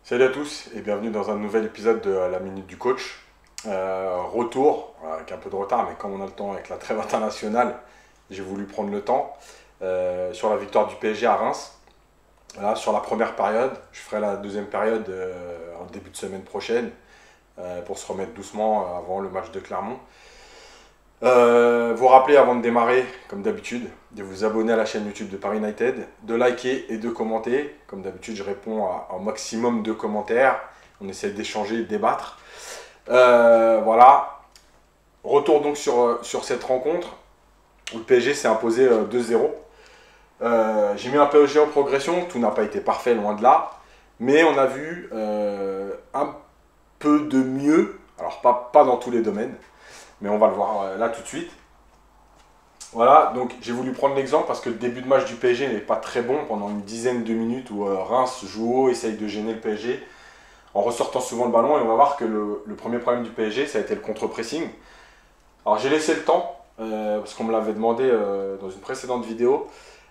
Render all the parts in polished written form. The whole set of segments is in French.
Salut à tous et bienvenue dans un nouvel épisode de la Minute du Coach. Retour, avec un peu de retard, mais comme on a le temps avec la trêve internationale, j'ai voulu prendre le temps sur la victoire du PSG à Reims. Voilà, sur la première période, je ferai la deuxième période en début de semaine prochaine pour se remettre doucement avant le match de Clermont. Vous rappelez avant de démarrer, comme d'habitude, de vous abonner à la chaîne YouTube de Paris United, de liker et de commenter. Comme d'habitude, je réponds à un maximum de commentaires. On essaie d'échanger, de débattre. Voilà. Retour donc sur cette rencontre où le PSG s'est imposé 2-0. J'ai mis un PSG en progression. Tout n'a pas été parfait, loin de là. Mais on a vu un peu de mieux. Alors, pas dans tous les domaines. Mais on va le voir là tout de suite. Voilà, donc j'ai voulu prendre l'exemple parce que le début de match du PSG n'est pas très bon pendant une dizaine de minutes où Reims joue haut, essaye de gêner le PSG en ressortant souvent le ballon. Et on va voir que le premier problème du PSG, ça a été le contre-pressing. Alors j'ai laissé le temps, parce qu'on me l'avait demandé dans une précédente vidéo,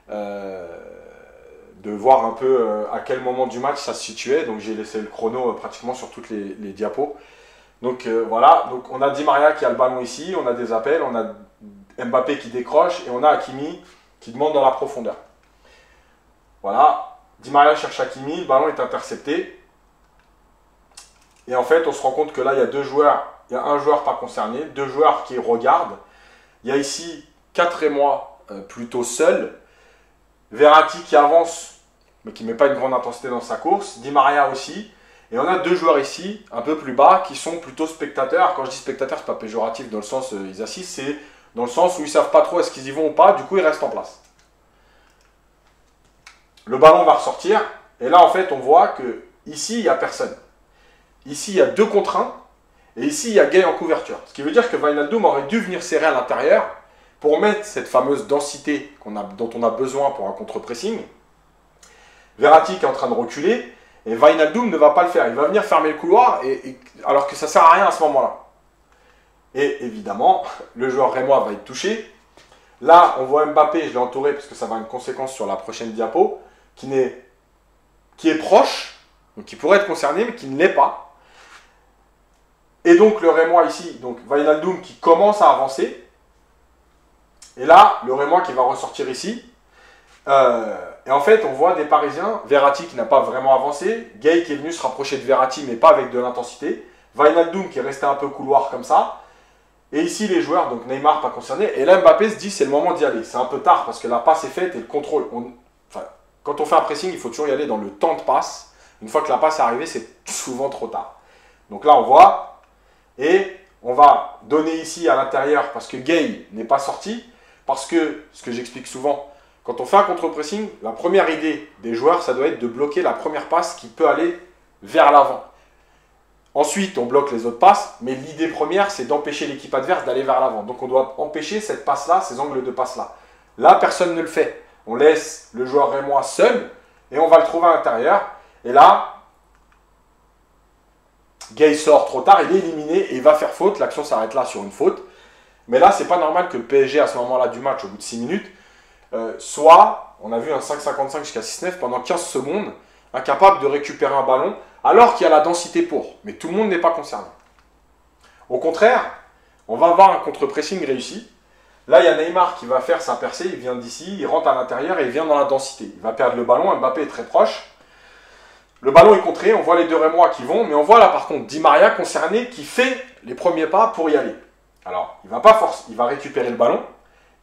de voir un peu à quel moment du match ça se situait. Donc j'ai laissé le chrono pratiquement sur toutes les diapos. Donc voilà, donc on a Di Maria qui a le ballon ici, on a des appels, on a Mbappé qui décroche et on a Hakimi qui demande dans la profondeur. Voilà, Di Maria cherche Hakimi, le ballon est intercepté. Et en fait, on se rend compte que là, il y a deux joueurs, il y a un joueur pas concerné, deux joueurs qui regardent. Il y a ici 4 et moi plutôt seuls. Verratti qui avance, mais qui ne met pas une grande intensité dans sa course. Di Maria aussi. Et on a deux joueurs ici, un peu plus bas, qui sont plutôt spectateurs. Quand je dis spectateurs, ce n'est pas péjoratif dans le sens ils assistent, c'est dans le sens où ils ne savent pas trop est-ce qu'ils y vont ou pas, du coup ils restent en place. Le ballon va ressortir, et là en fait on voit que ici il n'y a personne. Ici il y a 2 contre 1, et ici il y a Gueye en couverture. Ce qui veut dire que Wijnaldum aurait dû venir serrer à l'intérieur pour mettre cette fameuse densité dont on a besoin pour un contre-pressing. Verratti qui est en train de reculer, et Wijnaldum ne va pas le faire. Il va venir fermer le couloir, alors que ça ne sert à rien à ce moment-là. Et évidemment, le joueur rémois va être touché. Là, on voit Mbappé, je l'ai entouré parce que ça va avoir une conséquence sur la prochaine diapo, qui est proche, donc qui pourrait être concerné, mais qui ne l'est pas. Et donc le rémois ici, donc Wijnaldum qui commence à avancer. Et là, le rémois qui va ressortir ici. Et en fait, on voit des Parisiens, Verratti qui n'a pas vraiment avancé, Gueye qui est venu se rapprocher de Verratti, mais pas avec de l'intensité, Wijnaldum qui est resté un peu couloir comme ça, et ici les joueurs, donc Neymar pas concerné, et là Mbappé se dit c'est le moment d'y aller. C'est un peu tard parce que la passe est faite et le contrôle. Quand on fait un pressing, il faut toujours y aller dans le temps de passe. Une fois que la passe est arrivée, c'est souvent trop tard. Donc là on voit, et on va donner ici à l'intérieur parce que Gueye n'est pas sorti, parce que, ce que j'explique souvent, quand on fait un contre-pressing, la première idée des joueurs, ça doit être de bloquer la première passe qui peut aller vers l'avant. Ensuite, on bloque les autres passes, mais l'idée première, c'est d'empêcher l'équipe adverse d'aller vers l'avant. Donc on doit empêcher cette passe-là, ces angles de passe-là. Là, personne ne le fait. On laisse le joueur rémois seul, et on va le trouver à l'intérieur. Et là, Gueye sort trop tard, il est éliminé, et il va faire faute. L'action s'arrête là sur une faute. Mais là, c'est pas normal que le PSG, à ce moment-là du match, au bout de 6 minutes, soit, on a vu un 5,55 jusqu'à 6,9 pendant 15 secondes, incapable de récupérer un ballon, alors qu'il y a la densité pour. Mais tout le monde n'est pas concerné. Au contraire, on va avoir un contre-pressing réussi. Là, il y a Neymar qui va faire sa percée, il vient d'ici, il rentre à l'intérieur et il vient dans la densité. Il va perdre le ballon, Mbappé est très proche. Le ballon est contré, on voit les deux rémois qui vont, mais on voit là par contre Di Maria concerné qui fait les premiers pas pour y aller. Alors, il va pas forcer, il va récupérer le ballon.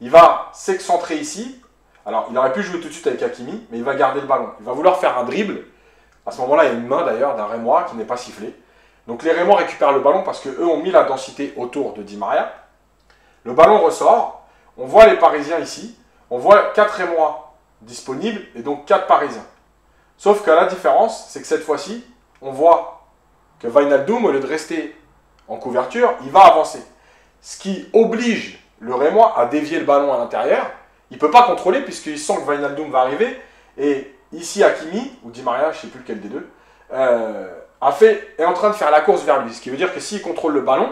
Il va s'excentrer ici. Alors, il aurait pu jouer tout de suite avec Hakimi, mais il va garder le ballon. Il va vouloir faire un dribble. À ce moment-là, il y a une main d'ailleurs d'un rémois qui n'est pas sifflée. Donc les rémois récupèrent le ballon parce qu'eux ont mis la densité autour de Di Maria. Le ballon ressort. On voit les Parisiens ici. On voit 4 rémois disponibles et donc 4 Parisiens. Sauf que la différence, c'est que cette fois-ci, on voit que Wijnaldum, au lieu de rester en couverture, il va avancer. Ce qui oblige le rémois a dévié le ballon à l'intérieur. Il ne peut pas contrôler puisqu'il sent que Wijnaldum va arriver. Et ici, Hakimi, ou Di Maria, je ne sais plus lequel des deux, est en train de faire la course vers lui. Ce qui veut dire que s'il contrôle le ballon,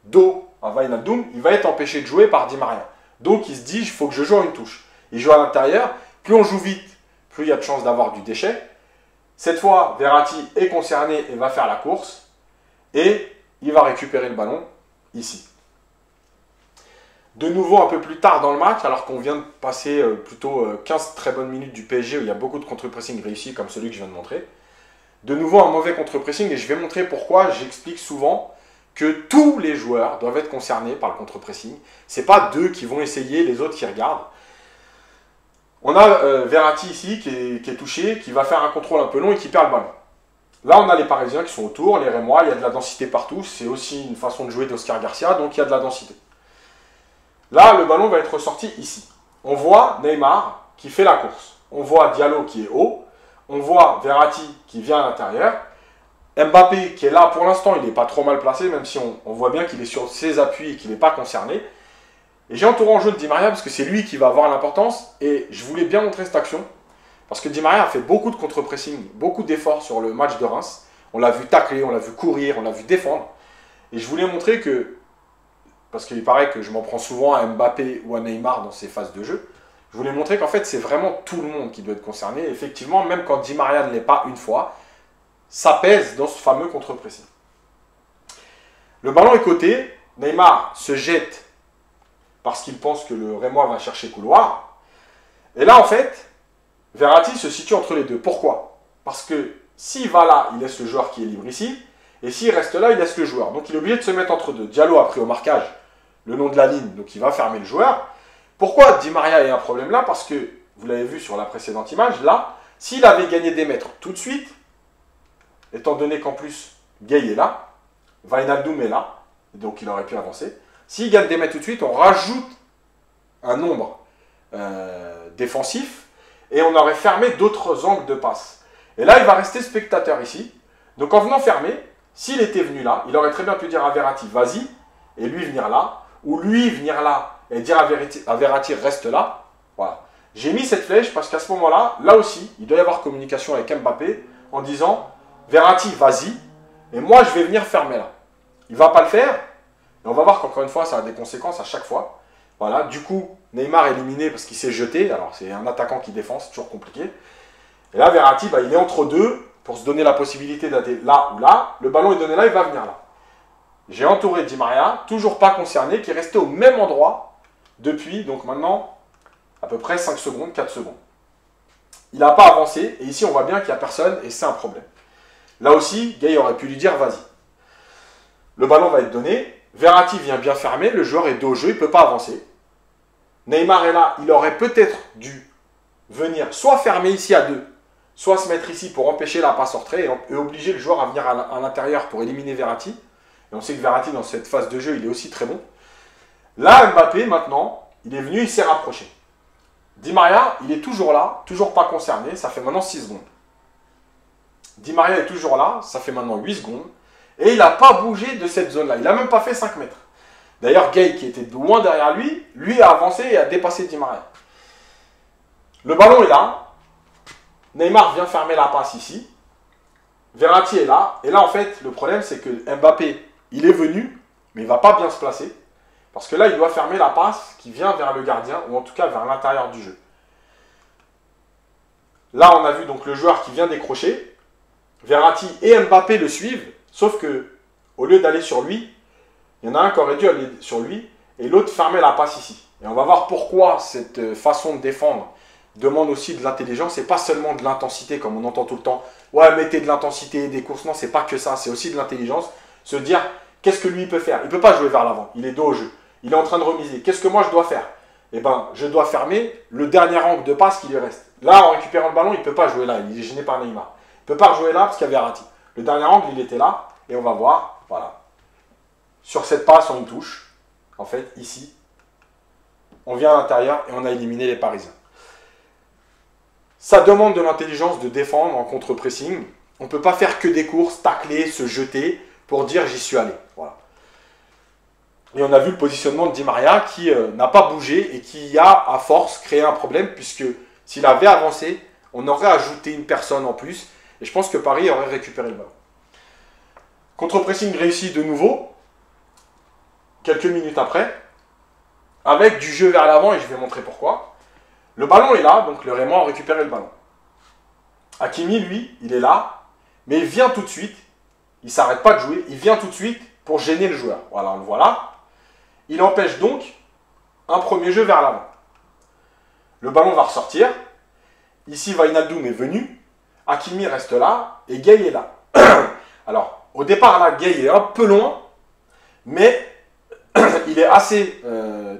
dos à Wijnaldum, il va être empêché de jouer par Di Maria. Donc il se dit, il faut que je joue à une touche. Il joue à l'intérieur. Plus on joue vite, plus il y a de chances d'avoir du déchet. Cette fois, Verratti est concerné et va faire la course. Et il va récupérer le ballon ici. De nouveau, un peu plus tard dans le match, alors qu'on vient de passer plutôt 15 très bonnes minutes du PSG où il y a beaucoup de contre-pressing réussi comme celui que je viens de montrer. De nouveau, un mauvais contre-pressing et je vais montrer pourquoi j'explique souvent que tous les joueurs doivent être concernés par le contre-pressing. Ce n'est pas deux qui vont essayer, les autres qui regardent. On a Verratti ici qui est touché, qui va faire un contrôle un peu long et qui perd le ballon. Là, on a les Parisiens qui sont autour, les Rémois, il y a de la densité partout. C'est aussi une façon de jouer d'Oscar Garcia, donc il y a de la densité. Là, le ballon va être ressorti ici. On voit Neymar qui fait la course. On voit Diallo qui est haut. On voit Verratti qui vient à l'intérieur. Mbappé qui est là pour l'instant, il n'est pas trop mal placé, même si on voit bien qu'il est sur ses appuis et qu'il n'est pas concerné. Et j'ai entouré en jeu de Di Maria parce que c'est lui qui va avoir l'importance. Et je voulais bien montrer cette action. Parce que Di Maria a fait beaucoup de contre-pressing, beaucoup d'efforts sur le match de Reims. On l'a vu tacler, on l'a vu courir, on l'a vu défendre. Et je voulais montrer que, parce qu'il paraît que je m'en prends souvent à Mbappé ou à Neymar dans ces phases de jeu, je voulais montrer qu'en fait c'est vraiment tout le monde qui doit être concerné. Et effectivement, même quand Di Maria ne l'est pas une fois, ça pèse dans ce fameux contre-pressing. Le ballon est coté, Neymar se jette parce qu'il pense que le Rémois va chercher couloir. Et là en fait, Verratti se situe entre les deux. Pourquoi? Parce que s'il va là, il laisse le joueur qui est libre ici. Et s'il reste là, il laisse le joueur. Donc il est obligé de se mettre entre deux. Diallo a pris au marquage le long de la ligne, donc il va fermer le joueur. Pourquoi Di Maria a un problème là? Parce que, vous l'avez vu sur la précédente image, là, s'il avait gagné des mètres tout de suite, étant donné qu'en plus, Gueye est là, Wijnaldum est là, donc il aurait pu avancer. S'il gagne des mètres tout de suite, on rajoute un nombre défensif et on aurait fermé d'autres angles de passe. Et là, il va rester spectateur ici. Donc en venant fermer, s'il était venu là, il aurait très bien pu dire à Verratti, vas-y, et lui venir là, ou lui venir là, et dire à Verratti, reste là. Voilà. J'ai mis cette flèche parce qu'à ce moment-là, là aussi, il doit y avoir communication avec Mbappé en disant, Verratti, vas-y, et moi, je vais venir fermer là. Il ne va pas le faire, et on va voir qu'encore une fois, ça a des conséquences à chaque fois. Voilà, du coup, Neymar est éliminé parce qu'il s'est jeté, alors c'est un attaquant qui défend, c'est toujours compliqué. Et là, Verratti, il est entre deux, pour se donner la possibilité d'aller là ou là. Le ballon est donné là, il va venir là. J'ai entouré Di Maria, toujours pas concerné, qui est resté au même endroit depuis, donc maintenant, à peu près 5 secondes, 4 secondes. Il n'a pas avancé, et ici on voit bien qu'il n'y a personne, et c'est un problème. Là aussi, Gueye aurait pu lui dire, vas-y. Le ballon va être donné, Verratti vient bien fermer, le joueur est dos au jeu, il ne peut pas avancer. Neymar est là, il aurait peut-être dû venir soit fermer ici à deux, soit se mettre ici pour empêcher la passe en retrait et obliger le joueur à venir à l'intérieur pour éliminer Verratti. Et on sait que Verratti, dans cette phase de jeu, il est aussi très bon. Là, Mbappé, maintenant, il est venu, il s'est rapproché. Di Maria, il est toujours là, toujours pas concerné, ça fait maintenant 6 secondes. Di Maria est toujours là, ça fait maintenant 8 secondes. Et il n'a pas bougé de cette zone-là, il n'a même pas fait 5 mètres. D'ailleurs, Gueye, qui était loin derrière lui, lui a avancé et a dépassé Di Maria. Le ballon est là. Neymar vient fermer la passe ici. Verratti est là. Et là, en fait, le problème, c'est que Mbappé, il est venu, mais il ne va pas bien se placer. Parce que là, il doit fermer la passe qui vient vers le gardien, ou en tout cas vers l'intérieur du jeu. Là, on a vu donc le joueur qui vient décrocher. Verratti et Mbappé le suivent, sauf que au lieu d'aller sur lui, il y en a un qui aurait dû aller sur lui, et l'autre fermer la passe ici. Et on va voir pourquoi cette façon de défendre demande aussi de l'intelligence, et pas seulement de l'intensité, comme on entend tout le temps. Ouais, mettez de l'intensité, des courses. Non, c'est pas que ça, c'est aussi de l'intelligence. Se dire, qu'est-ce que lui il peut faire? Il ne peut pas jouer vers l'avant, il est dos au jeu. Il est en train de remiser. Qu'est-ce que moi je dois faire? Eh bien, je dois fermer le dernier angle de passe qui lui reste. Là, en récupérant le ballon, il ne peut pas jouer là, il est gêné par Neymar. Il ne peut pas rejouer là parce qu'il y a Verratti. Le dernier angle, il était là, et on va voir, voilà. Sur cette passe, on touche. En fait, ici, on vient à l'intérieur et on a éliminé les Parisiens. Ça demande de l'intelligence de défendre en contre-pressing. On ne peut pas faire que des courses, tacler, se jeter pour dire j'y suis allé. Voilà. Et on a vu le positionnement de Di Maria qui n'a pas bougé et qui a à force créé un problème puisque s'il avait avancé, on aurait ajouté une personne en plus et je pense que Paris aurait récupéré le ballon. Contre-pressing réussi de nouveau, quelques minutes après, avec du jeu vers l'avant et je vais montrer pourquoi. Le ballon est là, donc le Rémois a récupéré le ballon. Hakimi, lui, il est là, mais il vient tout de suite. Il ne s'arrête pas de jouer, il vient tout de suite pour gêner le joueur. Voilà, on le voit là. Il empêche donc un premier jeu vers l'avant. Le ballon va ressortir. Ici, Wijnaldum est venu. Hakimi reste là et Gueye est là. Alors, au départ, là, Gueye est un peu loin, mais il est assez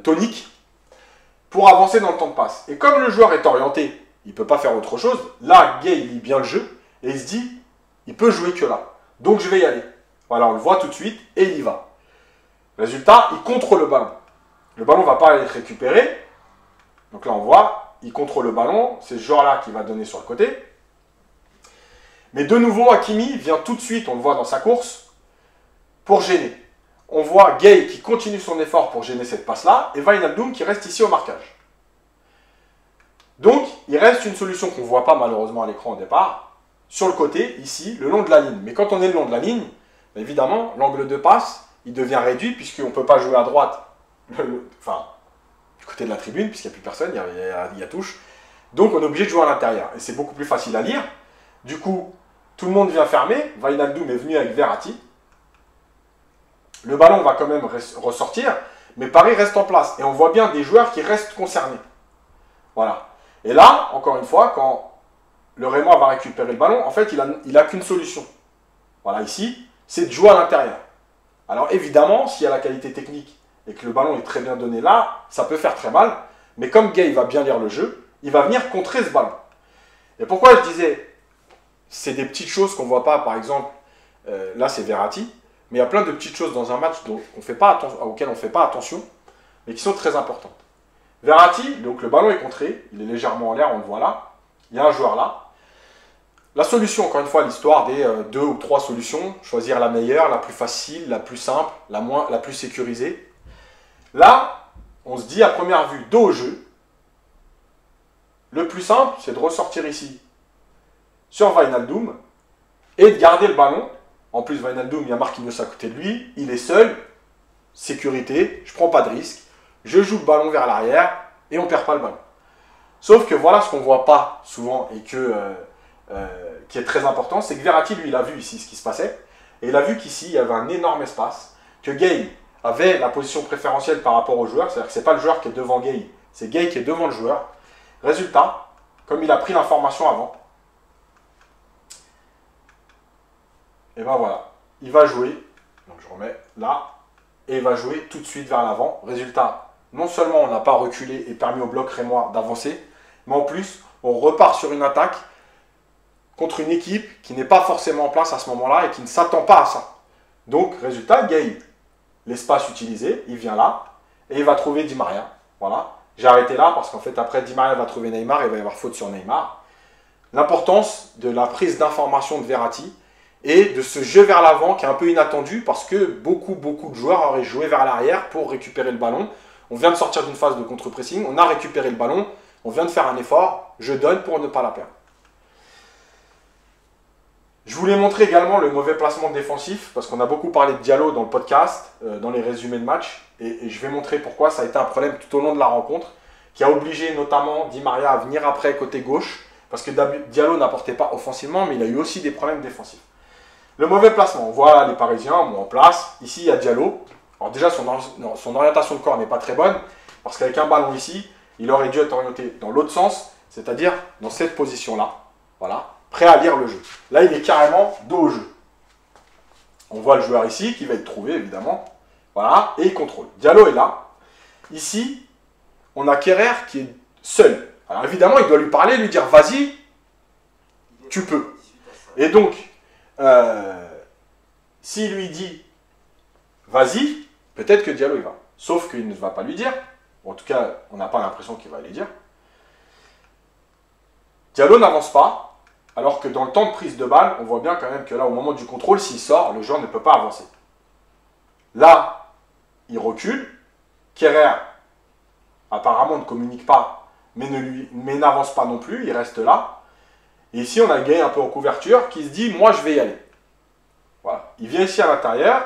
tonique pour avancer dans le temps de passe. Et comme le joueur est orienté, il ne peut pas faire autre chose. Là, Gueye lit bien le jeu et il se dit, il peut jouer que là. Donc, je vais y aller. Voilà, on le voit tout de suite et il y va. Résultat, il contrôle le ballon. Le ballon ne va pas être récupéré. Donc là, on voit, il contrôle le ballon. C'est ce joueur-là qui va donner sur le côté. Mais de nouveau, Hakimi vient tout de suite, on le voit dans sa course, pour gêner. On voit Gueye qui continue son effort pour gêner cette passe-là, et Wijnaldum qui reste ici au marquage. Donc, il reste une solution qu'on ne voit pas malheureusement à l'écran au départ, sur le côté, ici, le long de la ligne. Mais quand on est le long de la ligne, évidemment, l'angle de passe, il devient réduit, puisqu'on ne peut pas jouer à droite, enfin, du côté de la tribune, puisqu'il n'y a plus personne, il y a touche. Donc, on est obligé de jouer à l'intérieur. Et c'est beaucoup plus facile à lire. Du coup, tout le monde vient fermer. Wijnaldum est venu avec Verratti. Le ballon va quand même ressortir, mais Paris reste en place. Et on voit bien des joueurs qui restent concernés. Voilà. Et là, encore une fois, quand le Rémois va récupérer le ballon, en fait, il n'a qu'une solution. Voilà, ici, c'est de jouer à l'intérieur. Alors évidemment, s'il y a la qualité technique et que le ballon est très bien donné là, ça peut faire très mal. Mais comme Gueye va bien lire le jeu, il va venir contrer ce ballon. Et pourquoi je disais, c'est des petites choses qu'on ne voit pas, par exemple, là c'est Verratti, mais il y a plein de petites choses dans un match auxquelles on ne fait pas attention, mais qui sont très importantes. Verratti, donc le ballon est contré, il est légèrement en l'air, on le voit là, il y a un joueur là. La solution, encore une fois, l'histoire des 2 ou 3 solutions, choisir la meilleure, la plus facile, la plus simple, la plus sécurisée. Là, on se dit à première vue, dos au jeu. Le plus simple, c'est de ressortir ici sur Wijnaldum et de garder le ballon. En plus, Wijnaldum, il y a Marquinhos à côté de lui, il est seul, sécurité, je ne prends pas de risque, je joue le ballon vers l'arrière et on ne perd pas le ballon. Sauf que voilà ce qu'on ne voit pas souvent et qui est très important, c'est que Verratti, lui, il a vu ici ce qui se passait, et il a vu qu'ici, il y avait un énorme espace, que Gueye avait la position préférentielle par rapport au joueur, c'est-à-dire que ce n'est pas le joueur qui est devant Gueye, c'est Gueye qui est devant le joueur. Résultat, comme il a pris l'information avant, et ben voilà, il va jouer, donc je remets là, et il va jouer tout de suite vers l'avant. Résultat, non seulement on n'a pas reculé et permis au bloc rémois d'avancer, mais en plus, on repart sur une attaque contre une équipe qui n'est pas forcément en place à ce moment-là et qui ne s'attend pas à ça. Donc, résultat, Gueye, l'espace utilisé, il vient là, et il va trouver Di Maria. Voilà, j'ai arrêté là parce qu'en fait, après, Di Maria va trouver Neymar, et il va y avoir faute sur Neymar. L'importance de la prise d'information de Verratti, et de ce jeu vers l'avant qui est un peu inattendu parce que beaucoup de joueurs auraient joué vers l'arrière pour récupérer le ballon. On vient de sortir d'une phase de contre-pressing, on a récupéré le ballon, on vient de faire un effort, je donne pour ne pas la perdre. Je voulais montrer également le mauvais placement défensif parce qu'on a beaucoup parlé de Diallo dans le podcast, dans les résumés de match, et je vais montrer pourquoi ça a été un problème tout au long de la rencontre qui a obligé notamment Di Maria à venir après côté gauche parce que Diallo n'apportait pas offensivement, mais il a eu aussi des problèmes défensifs. Le mauvais placement, on voit les Parisiens en place. Ici, il y a Diallo. Alors déjà, son orientation de corps n'est pas très bonne, parce qu'avec un ballon ici, il aurait dû être orienté dans l'autre sens, c'est-à-dire dans cette position-là. Voilà, prêt à lire le jeu. Là, il est carrément dos au jeu. On voit le joueur ici, qui va être trouvé, évidemment. Voilà, et il contrôle. Diallo est là. Ici, on a Kerrer qui est seul. Alors évidemment, il doit lui parler, lui dire « Vas-y, tu peux ». Et donc, s'il lui dit vas-y, peut-être que Diallo il va. Sauf qu'il ne va pas lui dire. En tout cas, on n'a pas l'impression qu'il va lui dire. Diallo n'avance pas, alors que dans le temps de prise de balle, on voit bien quand même que là, au moment du contrôle, s'il sort, le joueur ne peut pas avancer. Là, il recule. Kerrer, apparemment, ne communique pas, mais n'avance pas non plus, il reste là. Et ici, on a Gueye un peu en couverture qui se dit « moi, je vais y aller ». Voilà. Il vient ici à l'intérieur.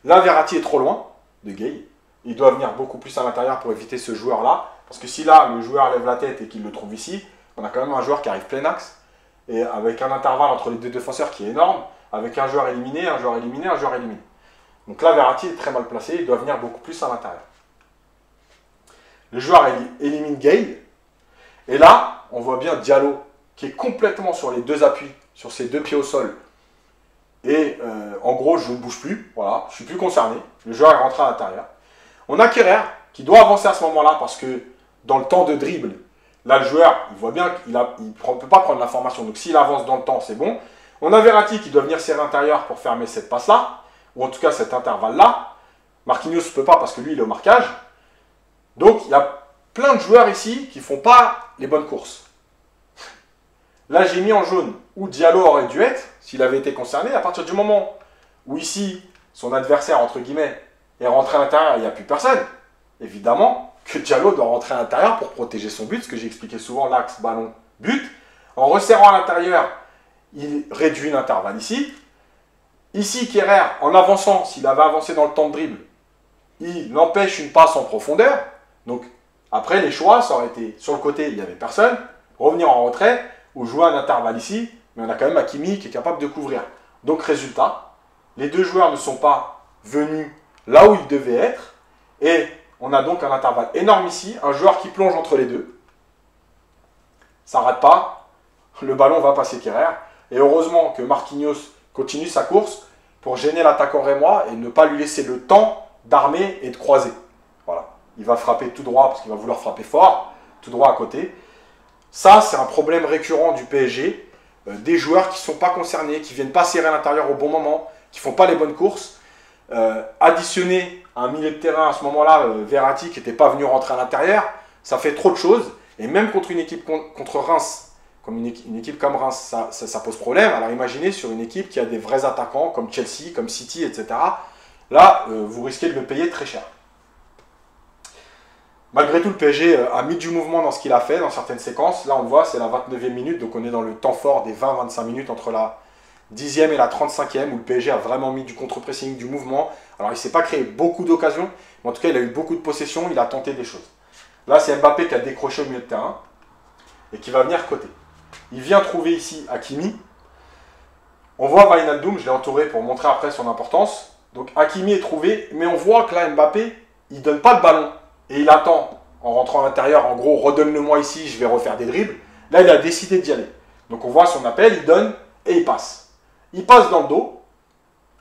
Là, Verratti est trop loin de Gueye. Il doit venir beaucoup plus à l'intérieur pour éviter ce joueur-là. Parce que si là, le joueur lève la tête et qu'il le trouve ici, on a quand même un joueur qui arrive plein axe. et avec un intervalle entre les deux défenseurs qui est énorme, avec un joueur éliminé, un joueur éliminé, un joueur éliminé. Donc là, Verratti est très mal placé, il doit venir beaucoup plus à l'intérieur. Le joueur élimine Gay, et là, on voit bien Diallo qui est complètement sur les deux appuis, sur ses deux pieds au sol. Et en gros, je ne bouge plus, voilà, je ne suis plus concerné. Le joueur est rentré à l'intérieur. On a Kerrer qui doit avancer à ce moment-là parce que dans le temps de dribble, là, le joueur, il voit bien qu'il ne peut pas prendre la formation. Donc s'il avance dans le temps, c'est bon. On a Verratti qui doit venir serrer l'intérieur pour fermer cette passe-là, ou en tout cas cet intervalle-là. Marquinhos ne peut pas parce que lui, il est au marquage. Donc il y a plein de joueurs ici qui ne font pas les bonnes courses. Là, j'ai mis en jaune où Diallo aurait dû être, s'il avait été concerné. À partir du moment où ici, son adversaire, entre guillemets, est rentré à l'intérieur, il n'y a plus personne. Évidemment que Diallo doit rentrer à l'intérieur pour protéger son but, ce que j'ai expliqué souvent, l'axe ballon-but. En resserrant à l'intérieur, il réduit l'intervalle ici. Ici, Kerrer, en avançant, s'il avait avancé dans le temps de dribble, il empêche une passe en profondeur. Donc, après, les choix, ça aurait été sur le côté, il n'y avait personne, revenir en retrait, ou jouer un intervalle ici, mais on a quand même Hakimi qui est capable de couvrir. Donc, résultat, les deux joueurs ne sont pas venus là où ils devaient être, et on a donc un intervalle énorme ici, un joueur qui plonge entre les deux. Ça ne rate pas, le ballon va passer Kerrer, et heureusement que Marquinhos continue sa course pour gêner l'attaquant rémois et ne pas lui laisser le temps d'armer et de croiser. Voilà. Il va frapper tout droit parce qu'il va vouloir frapper fort, tout droit à côté. Ça, c'est un problème récurrent du PSG. Des joueurs qui ne sont pas concernés, qui ne viennent pas serrer à l'intérieur au bon moment, qui ne font pas les bonnes courses. Additionner à un milieu de terrain à ce moment-là, Verratti qui n'était pas venu rentrer à l'intérieur, ça fait trop de choses. Et même contre une équipe contre Reims, comme une équipe comme Reims, ça pose problème. Alors imaginez sur une équipe qui a des vrais attaquants comme Chelsea, comme City, etc. Là, vous risquez de le payer très cher. Malgré tout, le PSG a mis du mouvement dans ce qu'il a fait, dans certaines séquences. Là, on le voit, c'est la 29e minute, donc on est dans le temps fort des 20-25 minutes entre la 10e et la 35e, où le PSG a vraiment mis du contre-pressing, du mouvement. Alors, il ne s'est pas créé beaucoup d'occasions, mais en tout cas, il a eu beaucoup de possession, il a tenté des choses. Là, c'est Mbappé qui a décroché au milieu de terrain et qui va venir côté. Il vient trouver ici Hakimi. On voit Wijnaldum, je l'ai entouré pour montrer après son importance. Donc, Hakimi est trouvé, mais on voit que là, Mbappé, il ne donne pas le ballon. Et il attend, en rentrant à l'intérieur, en gros, redonne-le-moi ici, je vais refaire des dribbles. Là, il a décidé d'y aller. Donc on voit son appel, il donne et il passe. Il passe dans le dos.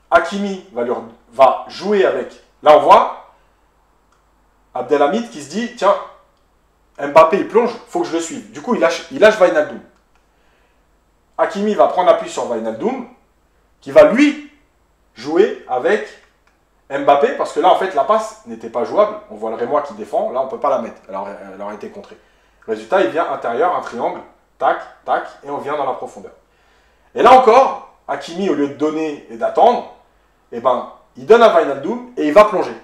Hakimi va jouer avec. Là, on voit Abdelhamid qui se dit, tiens, Mbappé, il plonge, il faut que je le suive. Du coup, il lâche Wijnaldum. Hakimi va prendre appui sur Wijnaldum, qui va, lui, jouer avec Mbappé, parce que là, en fait, la passe n'était pas jouable. On voit le Rémois qui défend. Là, on ne peut pas la mettre. Elle aurait été contrée. Résultat, il vient intérieur, un triangle. Tac, tac, et on vient dans la profondeur. Et là encore, Hakimi, au lieu de donner et d'attendre, eh ben, il donne à Wijnaldum et il va plonger.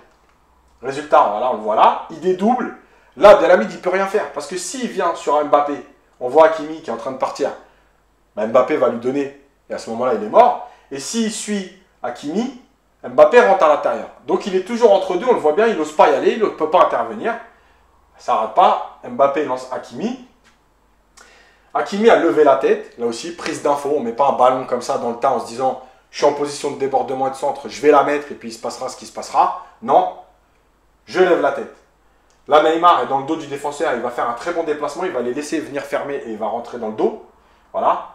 Résultat, voilà, on le voit là. Il dédouble. Là, Abdelhamid, il ne peut rien faire. Parce que s'il vient sur un Mbappé, on voit Hakimi qui est en train de partir. Ben, Mbappé va lui donner. Et à ce moment-là, il est mort. Et s'il suit Hakimi, Mbappé rentre à l'intérieur. Donc il est toujours entre deux, on le voit bien, il n'ose pas y aller, il ne peut pas intervenir. Ça ne rate pas. Mbappé lance Hakimi. Hakimi a levé la tête. Là aussi, prise d'info. On ne met pas un ballon comme ça dans le tas en se disant je suis en position de débordement et de centre, je vais la mettre et puis il se passera ce qui se passera. Non, je lève la tête. Là, Neymar est dans le dos du défenseur, il va faire un très bon déplacement, il va les laisser venir fermer et il va rentrer dans le dos. Voilà.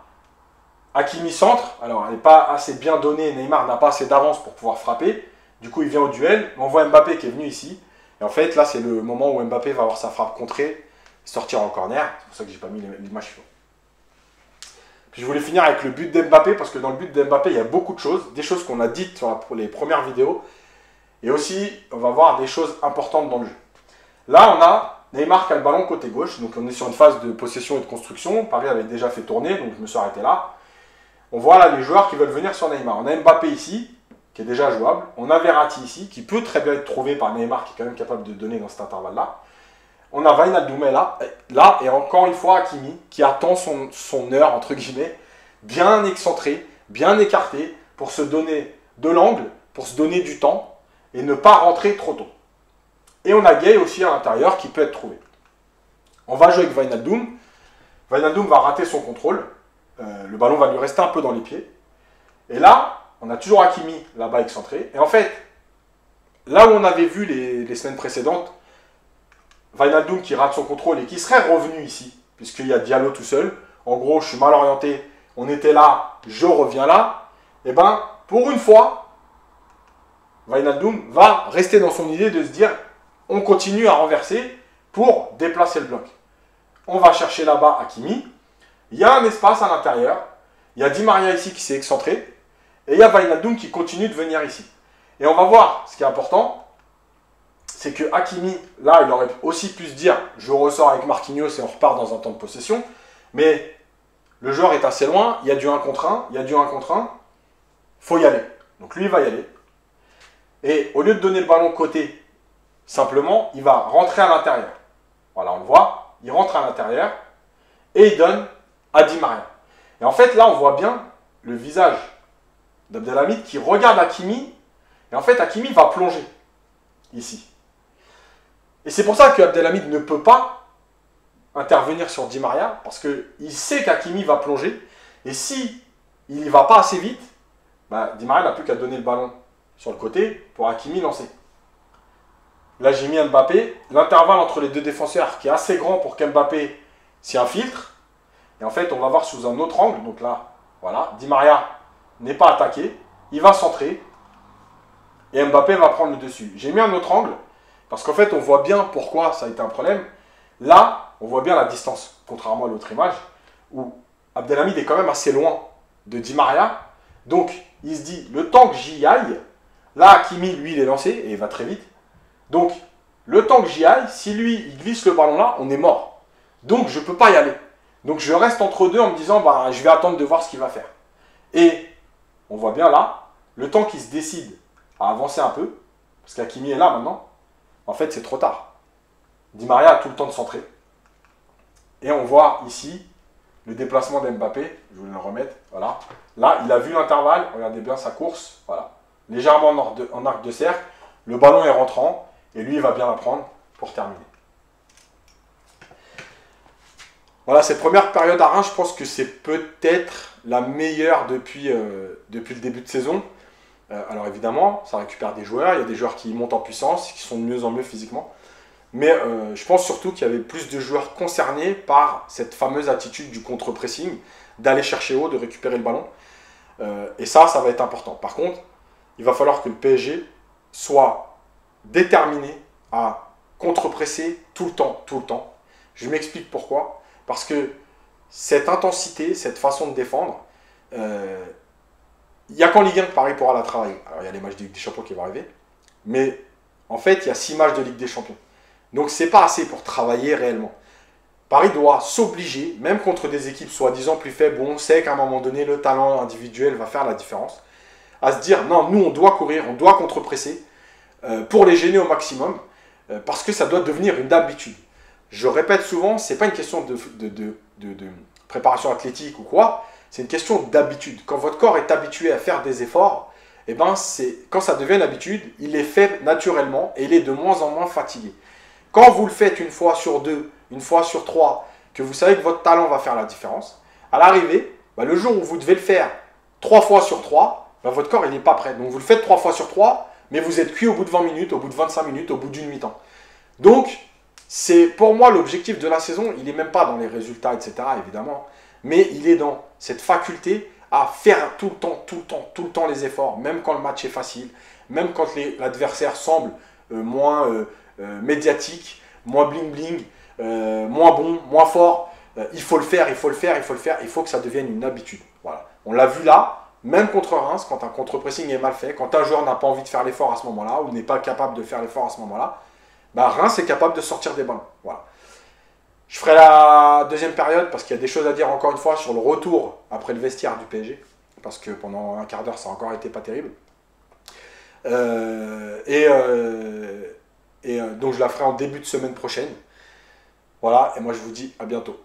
Hakimi centre, alors elle n'est pas assez bien donnée, Neymar n'a pas assez d'avance pour pouvoir frapper, du coup il vient au duel, on voit Mbappé qui est venu ici, et en fait là c'est le moment où Mbappé va avoir sa frappe contrée, sortir en corner, c'est pour ça que j'ai pas mis l'image suivante. Puis je voulais finir avec le but d'Mbappé, parce que dans le but d'Mbappé il y a beaucoup de choses, des choses qu'on a dites sur les premières vidéos, et aussi on va voir des choses importantes dans le jeu. Là on a Neymar qui a le ballon côté gauche, donc on est sur une phase de possession et de construction, Paris avait déjà fait tourner, donc je me suis arrêté là. On voit là les joueurs qui veulent venir sur Neymar. On a Mbappé ici, qui est déjà jouable. On a Verratti ici, qui peut très bien être trouvé par Neymar, qui est quand même capable de donner dans cet intervalle-là. On a Wijnaldum là, et encore une fois Hakimi, qui attend son heure, entre guillemets, bien excentré, bien écarté, pour se donner de l'angle, pour se donner du temps, et ne pas rentrer trop tôt. Et on a Gay aussi à l'intérieur, qui peut être trouvé. On va jouer avec Wijnaldum. Wijnaldum va rater son contrôle. le ballon va lui rester un peu dans les pieds. Et là, on a toujours Hakimi là-bas excentré. Et en fait, là où on avait vu les semaines précédentes, Wijnaldum qui rate son contrôle et qui serait revenu ici, puisqu'il y a Diallo tout seul. En gros, je suis mal orienté, on était là, je reviens là. Et bien, pour une fois, Wijnaldum va rester dans son idée de se dire, on continue à renverser pour déplacer le bloc. On va chercher là-bas Hakimi. Il y a un espace à l'intérieur. Il y a Di Maria ici qui s'est excentré. Et il y a Wijnaldum qui continue de venir ici. Et on va voir, ce qui est important, c'est que Hakimi, là, il aurait aussi pu se dire, je ressors avec Marquinhos et on repart dans un temps de possession. Mais le joueur est assez loin, il y a du 1 contre 1, il y a du 1 contre 1. Il faut y aller. Donc lui, il va y aller. Et au lieu de donner le ballon côté, simplement, il va rentrer à l'intérieur. Voilà, on le voit, il rentre à l'intérieur et il donne à Di Maria. Et en fait, là, on voit bien le visage d'Abdelhamid qui regarde Hakimi. Et en fait, Hakimi va plonger ici. Et c'est pour ça que Abdelhamid ne peut pas intervenir sur Di Maria, parce qu'il sait qu'Hakimi va plonger. Et si il n'y va pas assez vite, bah, Di Maria n'a plus qu'à donner le ballon sur le côté pour Hakimi lancer. Là, j'ai mis Mbappé. L'intervalle entre les deux défenseurs qui est assez grand pour qu'Mbappé s'y infiltre. Et en fait, on va voir sous un autre angle. Donc là, voilà, Di Maria n'est pas attaqué. Il va centrer. Et Mbappé va prendre le dessus. J'ai mis un autre angle. Parce qu'en fait, on voit bien pourquoi ça a été un problème. Là, on voit bien la distance. Contrairement à l'autre image. Où Abdelhamid est quand même assez loin de Di Maria. Donc, il se dit, le temps que j'y aille. Là, Hakimi, lui, il est lancé. Et il va très vite. Donc, le temps que j'y aille, si lui, il glisse le ballon là, on est mort. Donc, je ne peux pas y aller. Donc, je reste entre deux en me disant, bah, je vais attendre de voir ce qu'il va faire. Et, on voit bien là, le temps qu'il se décide à avancer un peu, parce qu'Hakimi est là maintenant, en fait, c'est trop tard. Di Maria a tout le temps de centrer. Et on voit ici le déplacement d'Mbappé. Je vais le remettre, voilà. Là, il a vu l'intervalle, regardez bien sa course, voilà. Légèrement en arc de cercle, le ballon est rentrant, et lui, il va bien la prendre pour terminer. Voilà, cette première période à Reims, je pense que c'est peut-être la meilleure depuis le début de saison. Alors évidemment, ça récupère des joueurs, il y a des joueurs qui montent en puissance, qui sont de mieux en mieux physiquement. Mais je pense surtout qu'il y avait plus de joueurs concernés par cette fameuse attitude du contre-pressing, d'aller chercher haut, de récupérer le ballon. Et ça va être important. Par contre, il va falloir que le PSG soit déterminé à contre-presser tout le temps, tout le temps. Je m'explique pourquoi. Parce que cette intensité, cette façon de défendre, il n'y a qu'en Ligue 1 que Paris pourra la travailler. Alors il y a les matchs de Ligue des Champions qui vont arriver, mais en fait il y a 6 matchs de Ligue des Champions. Donc c'est pas assez pour travailler réellement. Paris doit s'obliger, même contre des équipes soi-disant plus faibles, où on sait qu'à un moment donné le talent individuel va faire la différence, à se dire non, nous on doit courir, on doit contre-presser, pour les gêner au maximum, parce que ça doit devenir une habitude. Je répète souvent, ce n'est pas une question de préparation athlétique ou quoi, c'est une question d'habitude. Quand votre corps est habitué à faire des efforts, eh ben quand ça devient une habitude, il est fait naturellement et il est de moins en moins fatigué. Quand vous le faites une fois sur 2, une fois sur 3, que vous savez que votre talent va faire la différence, à l'arrivée, le jour où vous devez le faire 3 fois sur 3, votre corps n'est pas prêt. Donc vous le faites 3 fois sur 3, mais vous êtes cuit au bout de 20 minutes, au bout de 25 minutes, au bout d'une mi-temps. Donc, c'est pour moi l'objectif de la saison. Il n'est même pas dans les résultats, etc. évidemment, mais il est dans cette faculté à faire tout le temps les efforts, même quand le match est facile, même quand l'adversaire semble moins médiatique, moins bling-bling, moins bon, moins fort. Il faut le faire, il faut le faire, il faut le faire. Il faut que ça devienne une habitude. Voilà. On l'a vu là. Même contre Reims, quand un contre-pressing est mal fait, quand un joueur n'a pas envie de faire l'effort à ce moment-là, ou n'est pas capable de faire l'effort à ce moment-là, Reims est capable de sortir des ballons. Voilà. Je ferai la deuxième période, parce qu'il y a des choses à dire encore une fois sur le retour après le vestiaire du PSG, parce que pendant un quart d'heure, ça a encore été pas terrible. Donc je la ferai en début de semaine prochaine. Voilà, et moi je vous dis à bientôt.